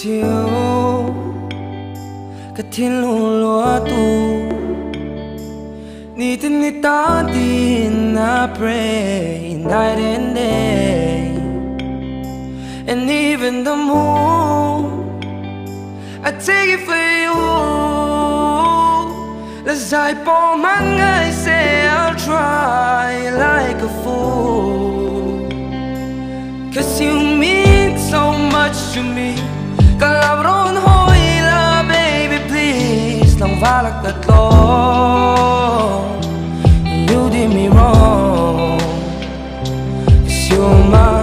chiều cả thiên lùa lúa tu ni tin ni ta tin I pray night and day, and even the moon I take it for you. Let's I pour my ngei, say I'll try like a fool, 'cause you mean so much to me. Kalabron hoila, baby, please. Lang valak tatlo, you did me wrong. 'Cause you're my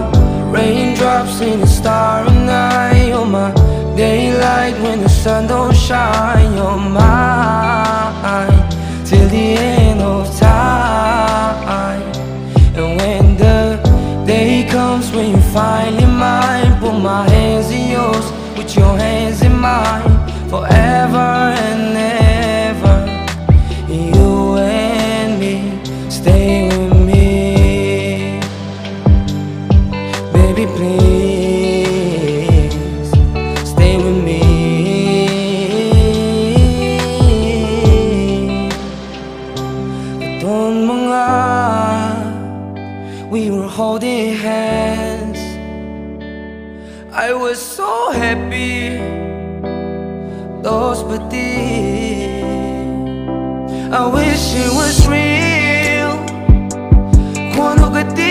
raindrops in the starry night. You're my daylight when the sun don't shine. You're mine till the end of time. And when the day comes when you finally mine, put my hands in yours, put your hands in mine, forever and ever. You and me, stay with me, baby, please stay with me. Doon mga we were holding hands, I was so happy. Those pati, I wish it was real. Quando ka di